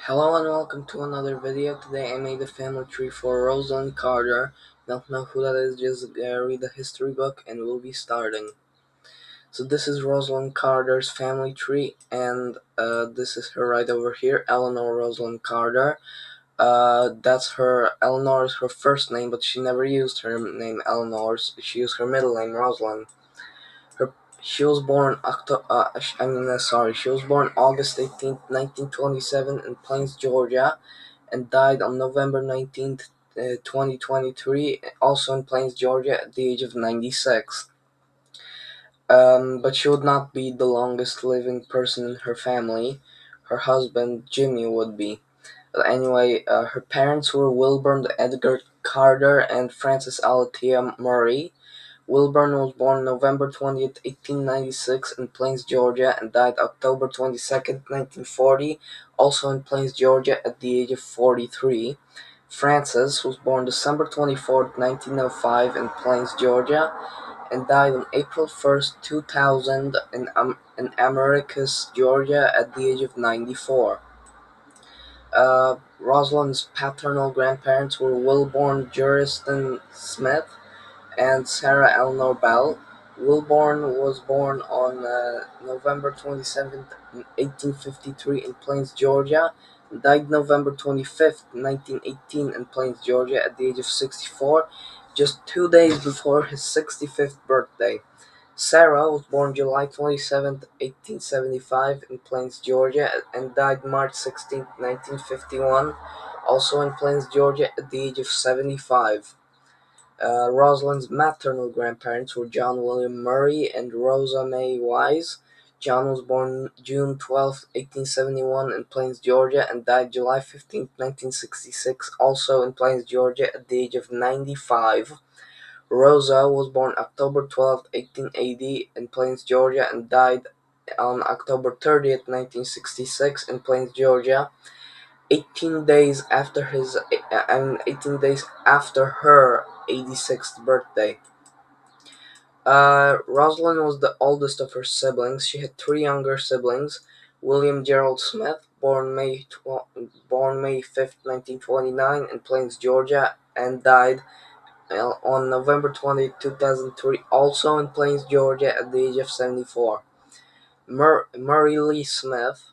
Hello and welcome to another video. Today I made a family tree for Rosalynn Carter. Don't know who that is, just read the history book and we'll be starting. So this is Rosalynn Carter's family tree, and this is her right over here, Eleanor Rosalynn Carter. That's her, Eleanor is her first name, but she never used her name Eleanor. She used her middle name, Rosalynn. Her, she was born she was born August 18th, 1927 in Plains, Georgia, and died on November 19th, 2023, also in Plains, Georgia, at the age of 96. But she would not be the longest living person in her family. Her husband, Jimmy, would be. But anyway, her parents were Wilburn Edgar Carter and Frances Alethea Murray. Wilburn was born November 20th, 1896 in Plains, Georgia, and died October 22nd, 1940, also in Plains, Georgia, at the age of 43. Frances was born December 24th, 1905 in Plains, Georgia, and died on April 1st, 2000 in Americus, Georgia, at the age of 94. Rosalind's paternal grandparents were Wilborn Juriston Smith and Sarah Eleanor Bell. Wilborn was born on November 27th, 1853 in Plains, Georgia, and died November 25th, 1918 in Plains, Georgia at the age of 64, just 2 days before his 65th birthday. Sarah was born July 27th, 1875 in Plains, Georgia, and died March 16th, 1951, also in Plains, Georgia at the age of 75. Rosalind's maternal grandparents were John William Murray and Rosa May Wise. John was born June 12th, 1871 in Plains, Georgia, and died July 15th, 1966, also in Plains, Georgia at the age of 95. Rosa was born October 12th, 1880 in Plains, Georgia, and died on October 30th, 1966 in Plains, Georgia. 18 days after 18 days after her 86th birthday. Rosalynn was the oldest of her siblings. She had three younger siblings: William Gerald Smith, born May 5th, 1929, in Plains, Georgia, and died on November 2003, also in Plains, Georgia, at the age of 74. Murray Lee Smith,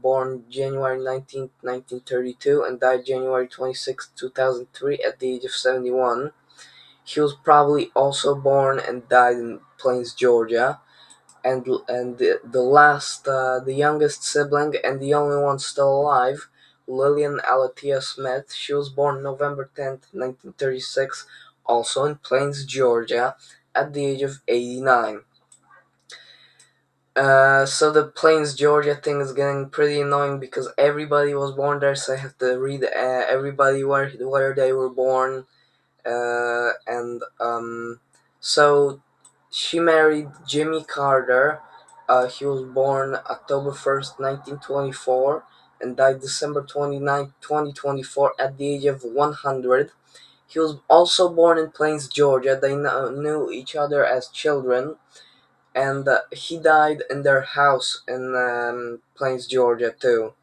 born January 19th, 1932, and died January 26th, 2003, at the age of 71. He was probably also born and died in Plains, Georgia. And the youngest sibling and the only one still alive, Lillian Alethea Smith. She was born November 10th, 1936, also in Plains, Georgia, at the age of 89. So the Plains, Georgia thing is getting pretty annoying because everybody was born there, so I have to read everybody where they were born, and so she married Jimmy Carter. He was born October 1st, 1924, and died December 29th, 2024, at the age of 100. He was also born in Plains, Georgia. They knew each other as children, and he died in their house in Plains, Georgia, too.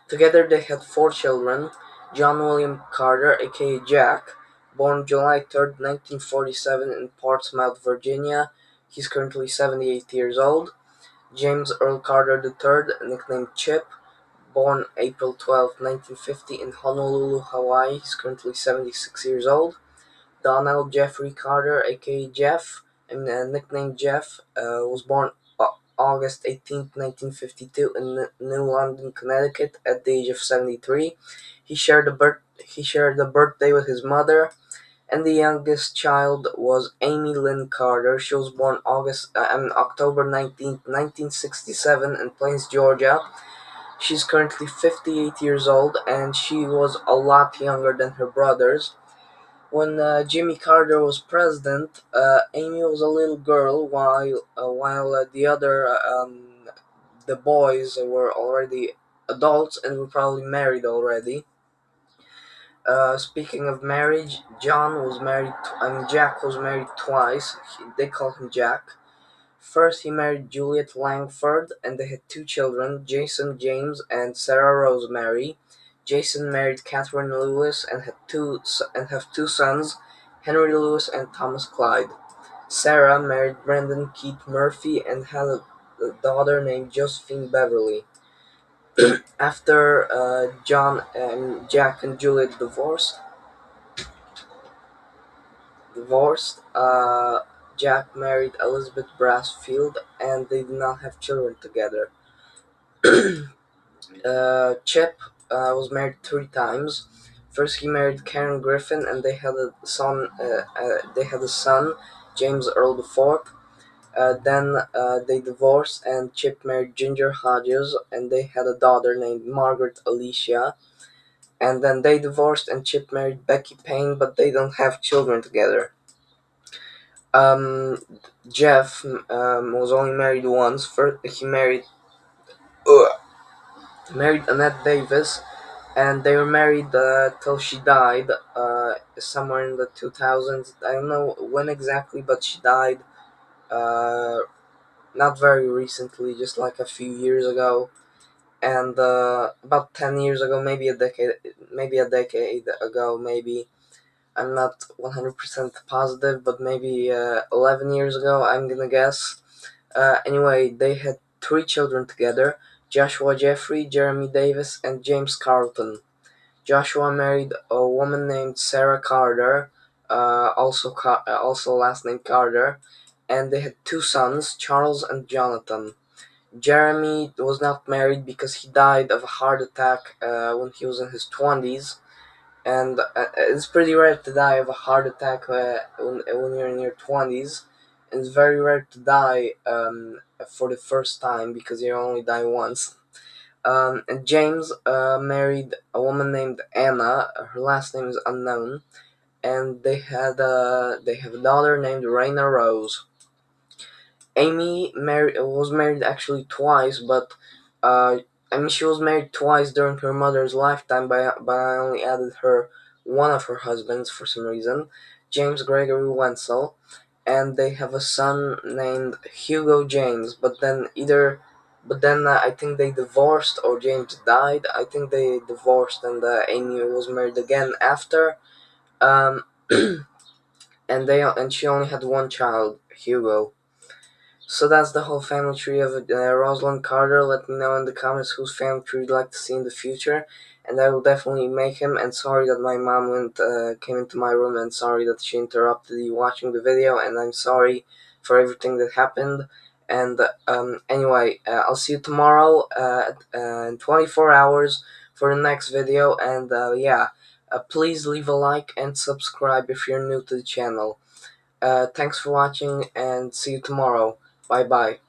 Together they had four children: John William Carter, aka Jack, born July 3rd, 1947 in Portsmouth, Virginia. He's currently 78 years old. James Earl Carter III, nicknamed Chip, born April 12th, 1950 in Honolulu, Hawaii. He's currently 76 years old. Donald Jeffrey Carter, aka Jeff, and nicknamed Jeff, was born August 18th, 1952 in New London, Connecticut, at the age of 73. He shared a birthday with his mother, and the youngest child was Amy Lynn Carter. She was born October 19th, 1967 in Plains, Georgia. She's currently 58 years old, and she was a lot younger than her brothers. When Jimmy Carter was president, Amy was a little girl, while the boys were already adults and were probably married already. Speaking of marriage, Jack was married twice. They call him Jack. First, he married Juliet Langford, and they had two children, Jason James and Sarah Rosemary. Jason married Catherine Lewis and have two sons, Henry Lewis and Thomas Clyde. Sarah married Brendan Keith Murphy and had a daughter named Josephine Beverly. After John and Jack and Juliet divorced, Jack married Elizabeth Brassfield, and they did not have children together. Chip was married three times. First, he married Karen Griffin, and they had a son. They had a son, James Earl IV. Then they divorced, and Chip married Ginger Hodges, and they had a daughter named Margaret Alicia. And then they divorced, and Chip married Becky Payne, but they don't have children together. Um, Jeff was only married once. First, he married Annette Davis, and they were married till she died, somewhere in the 2000s. I don't know when exactly, but she died uh, not very recently, just like a few years ago. And about 10 years ago, maybe a decade ago, maybe. I'm not 100% positive, but maybe 11 years ago, I'm gonna guess. Anyway, they had three children together: Joshua Jeffrey, Jeremy Davis, and James Carlton. Joshua married a woman named Sarah Carter, also last name Carter, and they had two sons, Charles and Jonathan. Jeremy was not married because he died of a heart attack when he was in his 20s, and it's pretty rare to die of a heart attack when you're in your 20s, and it's very rare to die for the first time because you only die once. And James married a woman named Anna. Her last name is unknown, and they have a daughter named Raina Rose. Amy was married actually twice, but uh, I mean she was married twice during her mother's lifetime, but I only added her one of her husbands for some reason, James Gregory Wenzel, and they have a son named Hugo James. But then I think they divorced or James died. I think they divorced, and Amy was married again after. Um, and she only had one child, Hugo. So that's the whole family tree of Rosalynn Carter. Let me know in the comments whose family tree you'd like to see in the future, and I will definitely make him. And sorry that my mom came into my room, and sorry that she interrupted you watching the video, and I'm sorry for everything that happened. And anyway, I'll see you tomorrow in 24 hours for the next video. And yeah, please leave a like and subscribe if you're new to the channel. Thanks for watching, and see you tomorrow. Bye bye.